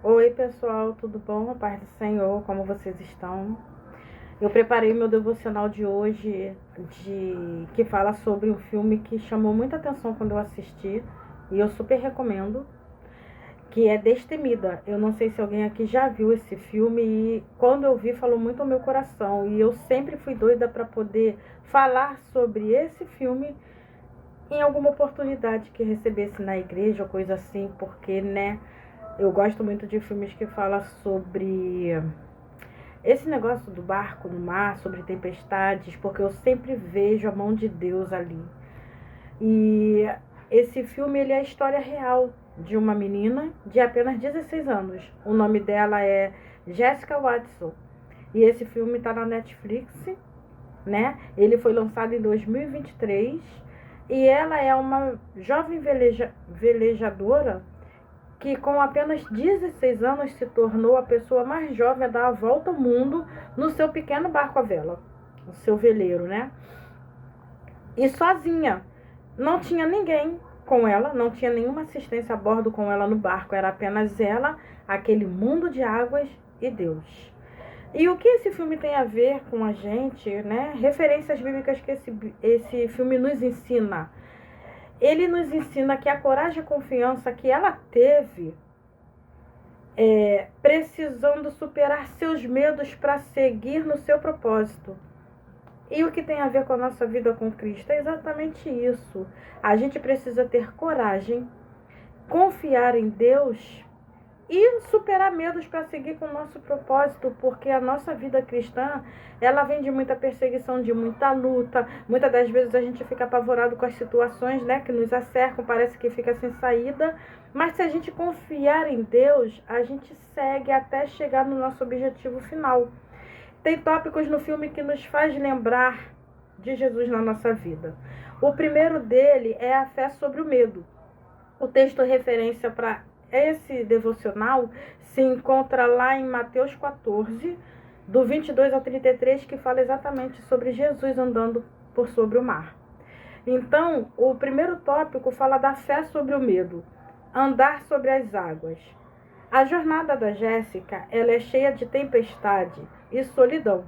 Oi pessoal, tudo bom? A paz do Senhor, como vocês estão? Eu preparei meu devocional de hoje, que fala sobre um filme que chamou muita atenção quando eu assisti, e eu super recomendo, que é Destemida. Eu não sei se alguém aqui já viu esse filme, e quando eu vi falou muito ao meu coração, e eu sempre fui doida para poder falar sobre esse filme em alguma oportunidade que recebesse na igreja ou coisa assim, porque, né, eu gosto muito de filmes que falam sobre esse negócio do barco no mar, sobre tempestades, porque eu sempre vejo a mão de Deus ali. E esse filme ele é a história real de uma menina de apenas 16 anos. O nome dela é Jessica Watson. E esse filme está na Netflix, né? Ele foi lançado em 2023 e ela é uma jovem velejadora que com apenas 16 anos se tornou a pessoa mais jovem a dar a volta ao mundo no seu pequeno barco à vela, o seu veleiro, né? E sozinha. Não tinha ninguém com ela, não tinha nenhuma assistência a bordo com ela no barco, era apenas ela, aquele mundo de águas e Deus. E o que esse filme tem a ver com a gente, né? Referências bíblicas que esse filme nos ensina. Ele nos ensina que a coragem e a confiança que ela teve precisando superar seus medos para seguir no seu propósito. E o que tem a ver com a nossa vida com Cristo? É exatamente isso. A gente precisa ter coragem, confiar em Deus e superar medos para seguir com o nosso propósito, porque a nossa vida cristã, ela vem de muita perseguição, de muita luta. Muitas das vezes a gente fica apavorado com as situações, né, que nos acercam, parece que fica sem saída, mas se a gente confiar em Deus, a gente segue até chegar no nosso objetivo final. Tem tópicos no filme que nos faz lembrar de Jesus na nossa vida. O primeiro dele é a fé sobre o medo. O texto referência para esse devocional se encontra lá em Mateus 14, do 22 ao 33, que fala exatamente sobre Jesus andando por sobre o mar. Então, o primeiro tópico fala da fé sobre o medo, andar sobre as águas. A jornada da Jéssica, ela é cheia de tempestade e solidão.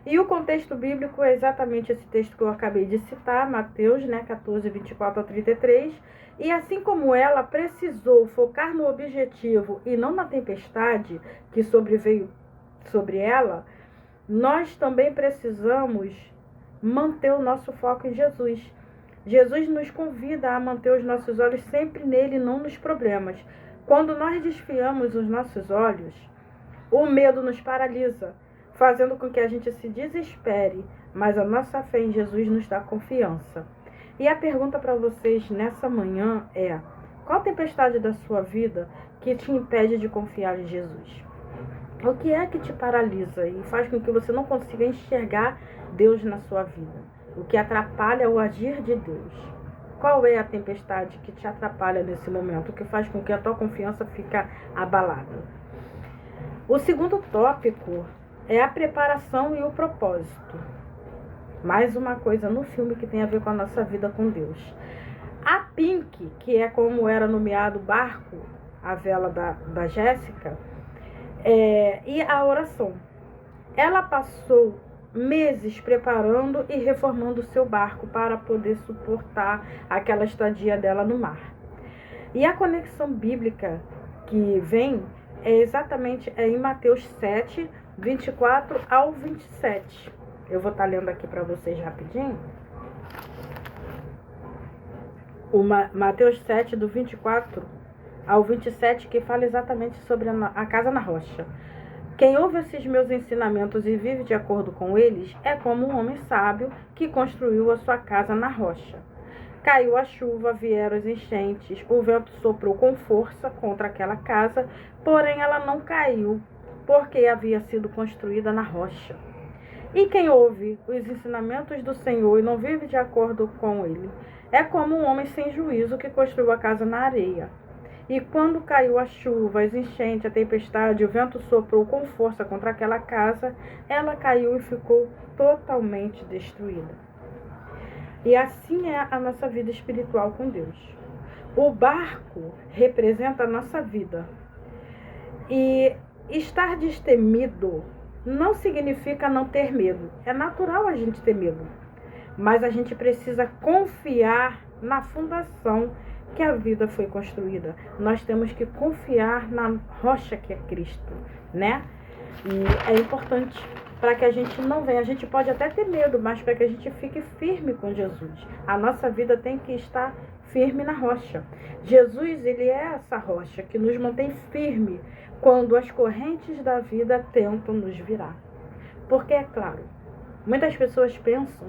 E o contexto bíblico é exatamente esse texto que eu acabei de citar, Mateus, né, 14, 24 a 33. E assim como ela precisou focar no objetivo e não na tempestade que sobreveio sobre ela, nós também precisamos manter o nosso foco em Jesus. Jesus nos convida a manter os nossos olhos sempre nele e não nos problemas. Quando nós desfiamos os nossos olhos, o medo nos paralisa, fazendo com que a gente se desespere, mas a nossa fé em Jesus nos dá confiança. E a pergunta para vocês nessa manhã é: qual tempestade da sua vida que te impede de confiar em Jesus? O que é que te paralisa e faz com que você não consiga enxergar Deus na sua vida? O que atrapalha o agir de Deus? Qual é a tempestade que te atrapalha nesse momento? O que faz com que a tua confiança fique abalada? O segundo tópico é a preparação e o propósito. Mais uma coisa no filme que tem a ver com a nossa vida com Deus. A Pink, que é como era nomeado o barco, a vela da Jéssica, e a oração. Ela passou meses preparando e reformando o seu barco para poder suportar aquela estadia dela no mar. E a conexão bíblica que vem é exatamente em Mateus 7, 24 ao 27. Eu vou estar lendo aqui para vocês rapidinho. O Mateus 7, do 24 ao 27, que fala exatamente sobre a casa na rocha. Quem ouve esses meus ensinamentos e vive de acordo com eles é como um homem sábio que construiu a sua casa na rocha. Caiu a chuva, vieram as enchentes, o vento soprou com força contra aquela casa, porém ela não caiu, porque havia sido construída na rocha. E quem ouve os ensinamentos do Senhor e não vive de acordo com ele é como um homem sem juízo que construiu a casa na areia. E quando caiu a chuva, as enchentes, a tempestade, o vento soprou com força contra aquela casa, ela caiu e ficou totalmente destruída. E assim é a nossa vida espiritual com Deus. O barco representa a nossa vida. E estar destemido não significa não ter medo. É natural a gente ter medo. Mas a gente precisa confiar na fundação que a vida foi construída. Nós temos que confiar na rocha que é Cristo, né? E é importante para que a gente não venha. A gente pode até ter medo, mas para que a gente fique firme com Jesus. A nossa vida tem que estar firme na rocha. Jesus, ele é essa rocha que nos mantém firme quando as correntes da vida tentam nos virar. Porque, é claro, muitas pessoas pensam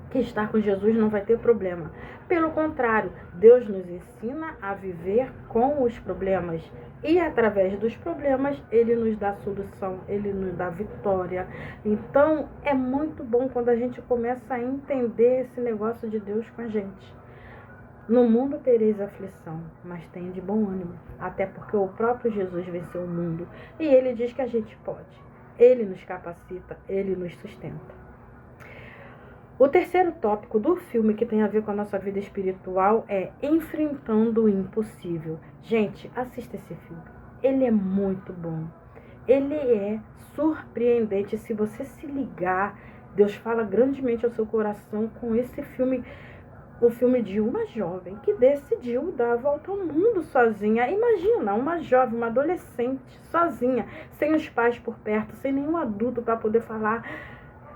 que estar com Jesus não vai ter problema. Pelo contrário, Deus nos ensina a viver com os problemas. E através dos problemas, Ele nos dá solução, Ele nos dá vitória. Então, é muito bom quando a gente começa a entender esse negócio de Deus com a gente. No mundo tereis aflição, mas tenha de bom ânimo. Até porque o próprio Jesus venceu o mundo. E Ele diz que a gente pode. Ele nos capacita, Ele nos sustenta. O terceiro tópico do filme que tem a ver com a nossa vida espiritual é Enfrentando o Impossível. Gente, assista esse filme. Ele é muito bom. Ele é surpreendente. Se você se ligar, Deus fala grandemente ao seu coração com esse filme. O filme de uma jovem que decidiu dar a volta ao mundo sozinha. Imagina, uma jovem, uma adolescente, sozinha, sem os pais por perto, sem nenhum adulto para poder falar.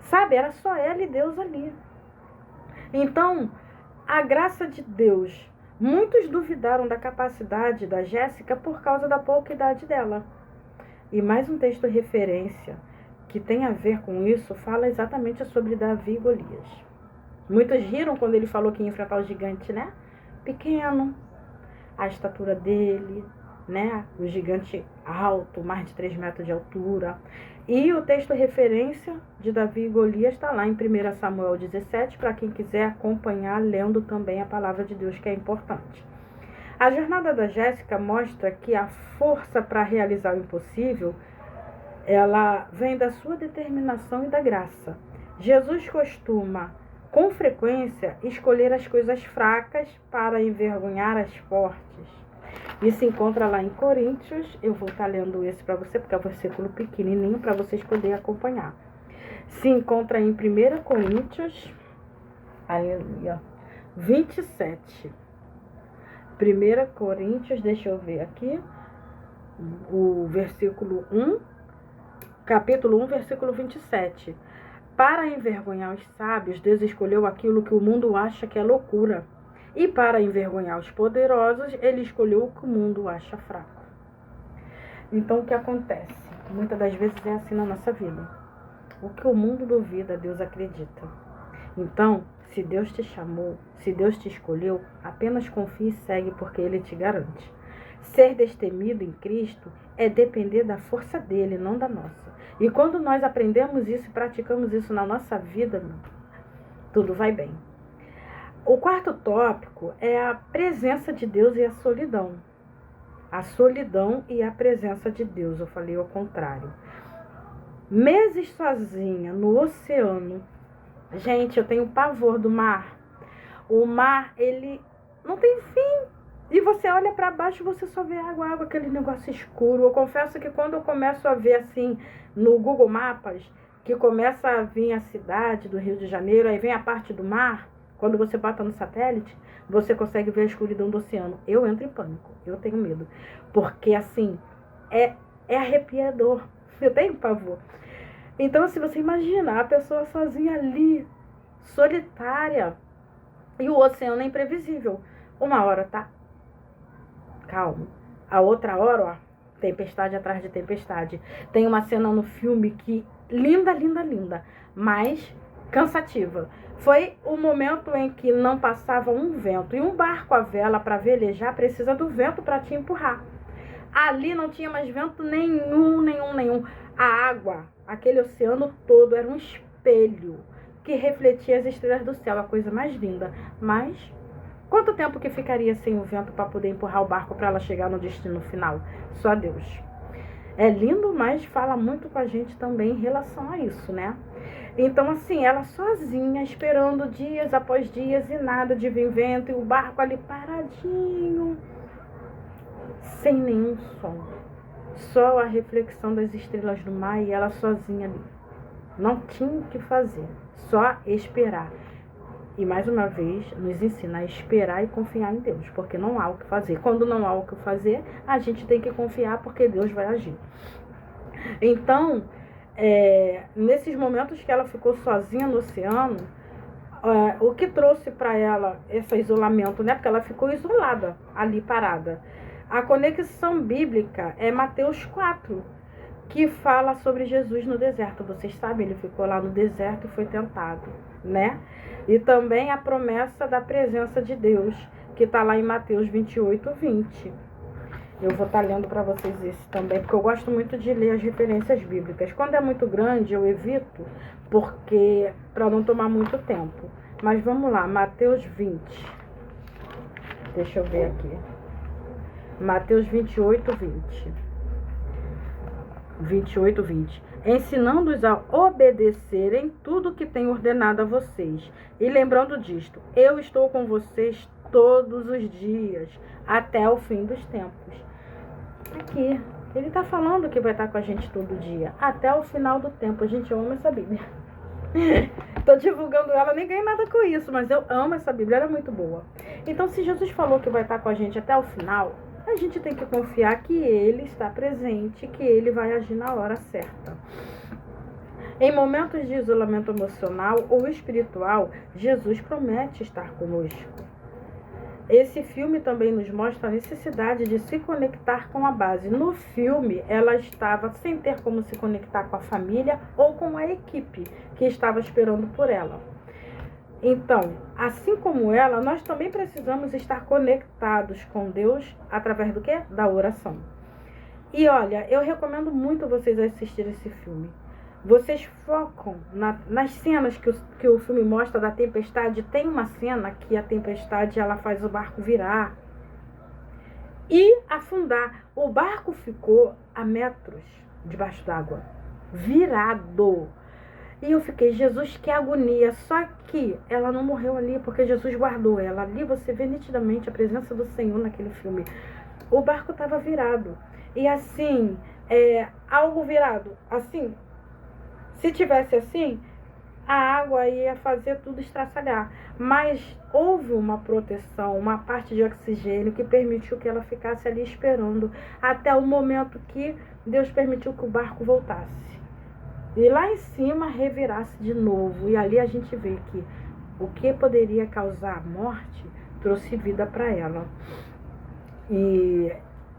Sabe, era só ela e Deus ali. Então, a graça de Deus. Muitos duvidaram da capacidade da Jéssica por causa da pouca idade dela. E mais um texto referência que tem a ver com isso, fala exatamente sobre Davi e Golias. Muitos riram quando ele falou que ia enfrentar o gigante, né? Pequeno, a estatura dele, né? O gigante alto, mais de 3 metros de altura. E o texto referência de Davi e Golias está lá em 1 Samuel 17, para quem quiser acompanhar, lendo também a palavra de Deus, que é importante. A jornada da Jéssica mostra que a força para realizar o impossível, ela vem da sua determinação e da graça. Jesus costuma, com frequência, escolher as coisas fracas para envergonhar as fortes. Isso se encontra lá em Coríntios. Eu vou estar lendo esse para você, porque é um versículo pequenininho para vocês poderem acompanhar. Se encontra em 1 Coríntios, aleluia, 27. 1 Coríntios, deixa eu ver aqui, o versículo 1, capítulo 1, versículo 27. Para envergonhar os sábios, Deus escolheu aquilo que o mundo acha que é loucura. E para envergonhar os poderosos, Ele escolheu o que o mundo acha fraco. Então, o que acontece? Muitas das vezes é assim na nossa vida. O que o mundo duvida, Deus acredita. Então, se Deus te chamou, se Deus te escolheu, apenas confie e segue, porque Ele te garante. Ser destemido em Cristo é depender da força dEle, não da nossa. E quando nós aprendemos isso e praticamos isso na nossa vida, tudo vai bem. O quarto tópico é a presença de Deus e a solidão. A solidão e a presença de Deus, eu falei ao contrário. Meses sozinha no oceano. Gente, eu tenho pavor do mar. O mar, ele não tem fim. E você olha para baixo, você só vê água, aquele negócio escuro. Eu confesso que quando eu começo a ver assim no Google Maps, que começa a vir a cidade do Rio de Janeiro, aí vem a parte do mar. Quando você bota no satélite, você consegue ver a escuridão do oceano. Eu entro em pânico, eu tenho medo. Porque, assim, é arrepiador. Eu tenho pavor. Então, se você imagina a pessoa sozinha ali, solitária, e o oceano é imprevisível. Uma hora tá calmo. A outra hora, ó, tempestade atrás de tempestade. Tem uma cena no filme que linda, linda, linda, mas cansativa. Foi o momento em que não passava um vento. E um barco à vela para velejar precisa do vento para te empurrar. Ali não tinha mais vento nenhum. A água, aquele oceano todo, era um espelho que refletia as estrelas do céu. A coisa mais linda. Mas quanto tempo que ficaria sem o vento para poder empurrar o barco para ela chegar no destino final? Só Deus. É lindo, mas fala muito com a gente também em relação a isso, né? Então, assim, ela sozinha, esperando dias após dias e nada de vir vento, e o barco ali paradinho, sem nenhum som. Só a reflexão das estrelas do mar e ela sozinha ali. Não tinha o que fazer, só esperar. E mais uma vez nos ensina a esperar e confiar em Deus, porque não há o que fazer. Quando não há o que fazer, a gente tem que confiar porque Deus vai agir. Então, nesses momentos que ela ficou sozinha no oceano, o que trouxe para ela esse isolamento, né? Porque ela ficou isolada ali, parada. A conexão bíblica é Mateus 4, que fala sobre Jesus no deserto. Vocês sabem, ele ficou lá no deserto e foi tentado, né? E também a promessa da presença de Deus, que está lá em Mateus 28, 20. Eu vou estar lendo para vocês esse também, porque eu gosto muito de ler as referências bíblicas. Quando é muito grande, eu evito, porque para não tomar muito tempo. Mas vamos lá, Mateus 20. Deixa eu ver aqui. Mateus 28, 20. 28, 20. Ensinando-os a obedecerem tudo que tenho ordenado a vocês. E lembrando disto, eu estou com vocês todos os dias, até o fim dos tempos. Aqui, ele está falando que vai estar com a gente todo dia, até o final do tempo. A gente ama essa Bíblia. Estou divulgando ela, nem ganhei nada com isso, mas eu amo essa Bíblia, ela é muito boa. Então, se Jesus falou que vai estar com a gente até o final, a gente tem que confiar que Ele está presente, que Ele vai agir na hora certa. Em momentos de isolamento emocional ou espiritual, Jesus promete estar conosco. Esse filme também nos mostra a necessidade de se conectar com a base. No filme, ela estava sem ter como se conectar com a família ou com a equipe que estava esperando por ela. Então, assim como ela, nós também precisamos estar conectados com Deus através do quê? Da oração. E olha, eu recomendo muito vocês assistirem esse filme. Vocês focam nas cenas que o filme mostra da tempestade. Tem uma cena que a tempestade ela faz o barco virar e afundar. O barco ficou a metros debaixo d'água, virado. E eu fiquei, Jesus, que agonia. Só que ela não morreu ali, porque Jesus guardou ela. Ali você vê nitidamente a presença do Senhor naquele filme. O barco estava virado. E assim, algo virado, assim, se tivesse assim, a água ia fazer tudo estraçalhar. Mas houve uma proteção, uma parte de oxigênio que permitiu que ela ficasse ali esperando até o momento que Deus permitiu que o barco voltasse. E lá em cima revirasse de novo. E ali a gente vê que o que poderia causar a morte trouxe vida para ela. E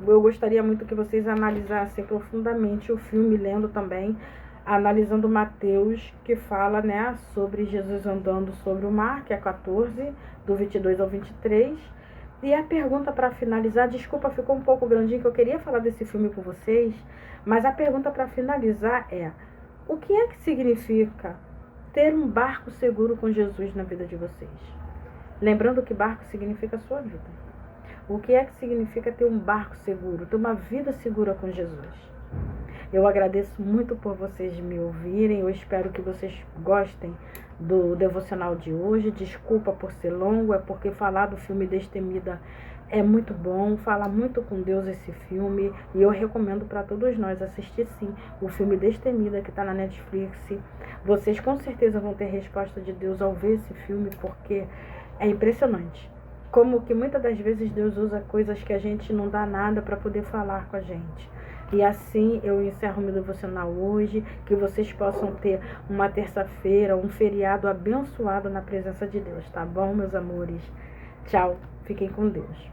eu gostaria muito que vocês analisassem profundamente o filme, lendo também, analisando Mateus, que fala, né, sobre Jesus andando sobre o mar, que é 14, do 22 ao 23. E a pergunta para finalizar, desculpa, ficou um pouco grandinho, que eu queria falar desse filme com vocês, mas a pergunta para finalizar é: o que é que significa ter um barco seguro com Jesus na vida de vocês? Lembrando que barco significa a sua vida. O que é que significa ter um barco seguro, ter uma vida segura com Jesus? Eu agradeço muito por vocês me ouvirem. Eu espero que vocês gostem do devocional de hoje. Desculpa por ser longo, é porque falar do filme Destemida é muito bom. Fala muito com Deus esse filme. E eu recomendo para todos nós assistir sim o filme Destemida, que está na Netflix. Vocês com certeza vão ter resposta de Deus ao ver esse filme, porque é impressionante. Como que muitas das vezes Deus usa coisas que a gente não dá nada para poder falar com a gente. E assim eu encerro meu devocional hoje, que vocês possam ter uma terça-feira, um feriado abençoado na presença de Deus, tá bom, meus amores? Tchau, fiquem com Deus.